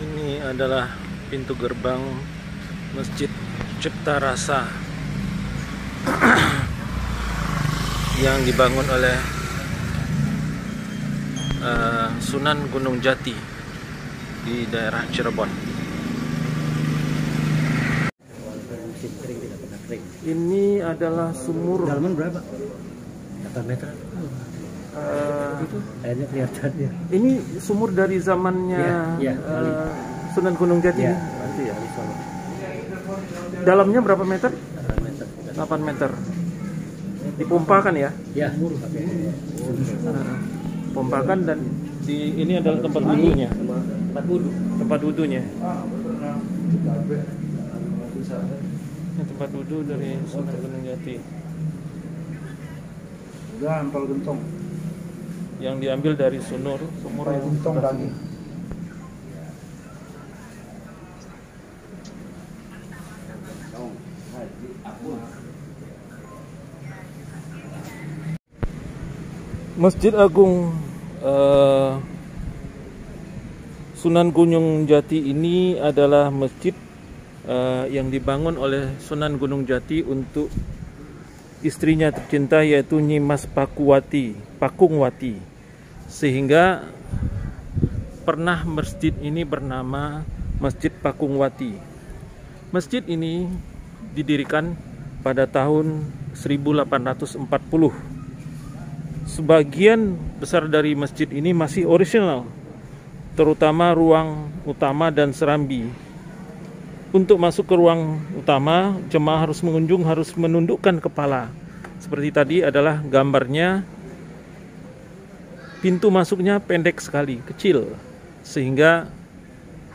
Ini adalah pintu gerbang Masjid Cipta Rasa yang dibangun oleh Sunan Gunung Jati di daerah Cirebon. Ini adalah sumur. Dalaman berapa? 8 meter. Itu kayaknya kelihatan ya. Ini sumur dari zamannya Sunan Gunung Jati ya. nanti ya. Solo. Dalamnya berapa meter? 8 meter. 8 meter. Dipompakan ya? Ya. Pompakan dan ini adalah tempat wudhunya. Tempat wudhu. Tempat wudhunya. Ini tempat wudhu dari Sunan Gunung Jati. Udah ampal gentong. Yang diambil dari sumur yang Gentong lagi. Masjid Agung Sunan Gunung Jati ini adalah masjid yang dibangun oleh Sunan Gunung Jati untuk istrinya tercinta, yaitu Nyi Mas Pakungwati, sehingga pernah masjid ini bernama Masjid Pakungwati. Masjid ini didirikan pada tahun 1840. Sebagian besar dari masjid ini masih orisinal, terutama ruang utama dan serambi. Untuk masuk ke ruang utama, jemaah harus menundukkan kepala. Seperti tadi adalah gambarnya. Pintu masuknya pendek sekali, kecil, sehingga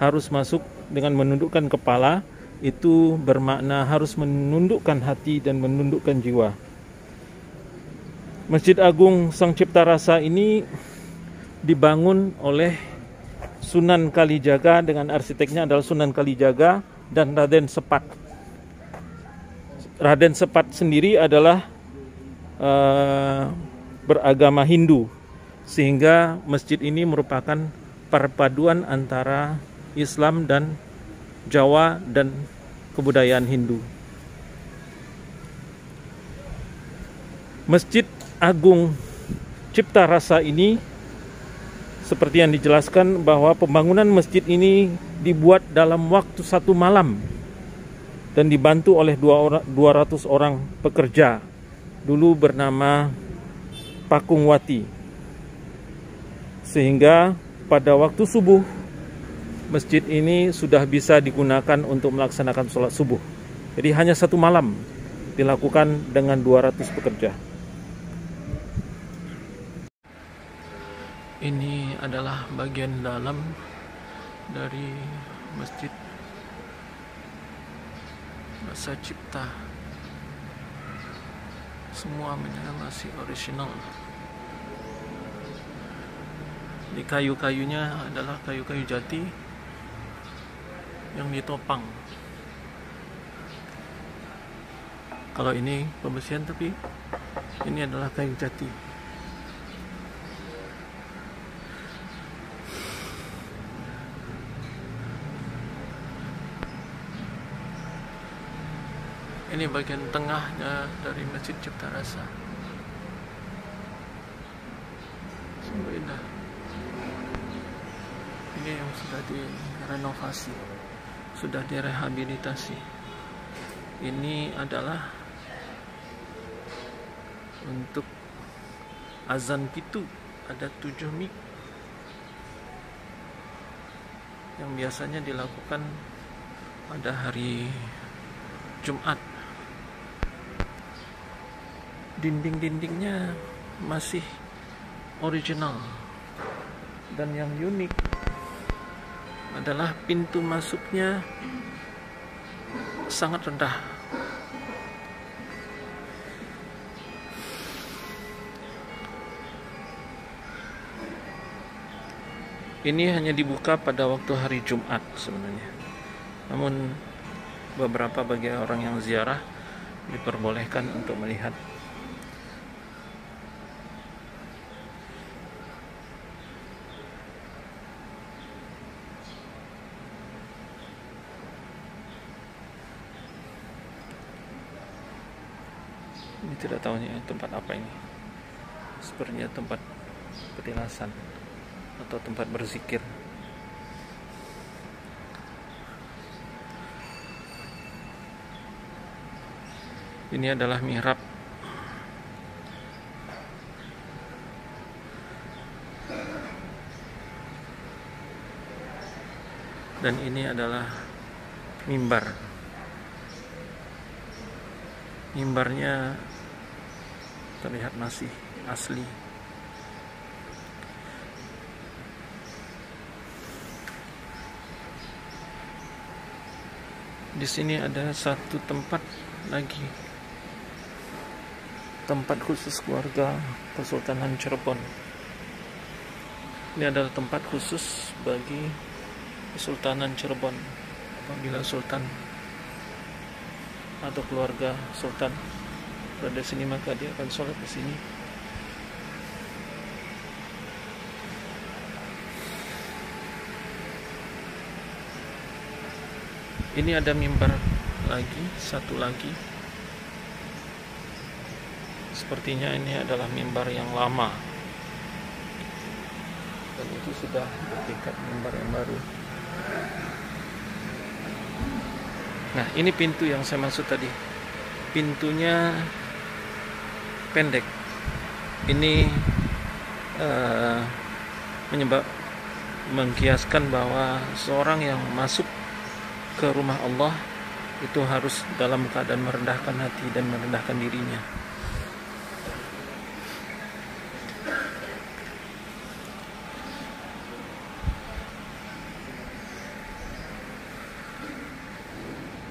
harus masuk dengan menundukkan kepala. Itu bermakna harus menundukkan hati dan menundukkan jiwa. Masjid Agung Sang Cipta Rasa ini dibangun oleh Sunan Kalijaga, dengan arsiteknya adalah Sunan Kalijaga dan Raden Sepat. Raden Sepat sendiri adalah beragama Hindu, sehingga masjid ini merupakan perpaduan antara Islam dan Jawa dan kebudayaan Hindu. Masjid Agung Cipta Rasa ini, seperti yang dijelaskan, bahwa pembangunan masjid ini dibuat dalam waktu 1 malam dan dibantu oleh 200 orang pekerja, dulu bernama Pakungwati, sehingga pada waktu subuh masjid ini sudah bisa digunakan untuk melaksanakan sholat subuh. Jadi hanya 1 malam dilakukan dengan 200 pekerja. Ini adalah bagian dalam dari Masjid Rasa Cipta. Semuanya masih orisinal. Di kayu-kayunya adalah kayu-kayu jati yang ditopang. Kalau ini pembesian, tapi ini adalah kayu jati. Ini bagian tengahnya dari Masjid Cipta Rasa. Sungguh indah. Ini yang sudah direnovasi, sudah direhabilitasi. Ini adalah untuk azan pitu, ada 7 mik yang biasanya dilakukan pada hari Jumat. Dinding-dindingnya masih original, dan yang unik adalah pintu masuknya sangat rendah. Ini hanya dibuka pada waktu hari Jumat sebenarnya, namun beberapa bagi orang yang ziarah diperbolehkan untuk melihat. tidak tahu tempat apa ini. Sepertinya tempat petilasan atau tempat berzikir. Ini adalah mihrab. Dan ini adalah mimbar. Mimbarnya terlihat masih asli. Di sini ada satu tempat lagi, tempat khusus keluarga Kesultanan Cirebon. Ini adalah tempat khusus bagi Kesultanan Cirebon. Apabila sultan atau keluarga sultan berada di sini, maka dia akan sholat di sini. Ini ada mimbar lagi, satu lagi. Sepertinya ini adalah mimbar yang lama, dan itu sudah bertingkat mimbar yang baru. Nah, ini pintu yang saya maksud tadi. Pintunya pendek. Ini mengkiaskan bahwa seorang yang masuk ke rumah Allah itu harus dalam keadaan merendahkan hati dan merendahkan dirinya.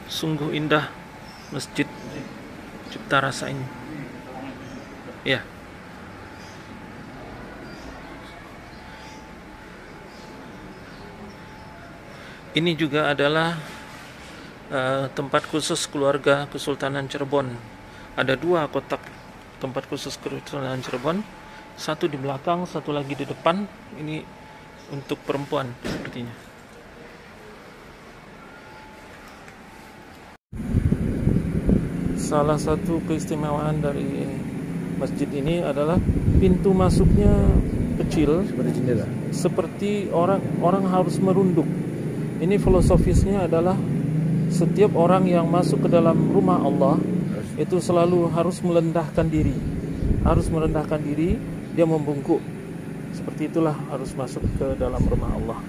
Sungguh indah Masjid Cipta Rasa ini. Ya. Ini juga adalah tempat khusus keluarga Kesultanan Cirebon. Ada dua kotak tempat khusus Kesultanan Cirebon. Satu di belakang, satu lagi di depan. Ini untuk perempuan sepertinya. Salah satu keistimewaan dari masjid ini adalah pintu masuknya kecil, seperti jendela. Seperti orang harus merunduk. Ini filosofisnya adalah setiap orang yang masuk ke dalam rumah Allah itu selalu harus merendahkan diri. Harus merendahkan diri, dia membungkuk. Seperti itulah harus masuk ke dalam rumah Allah.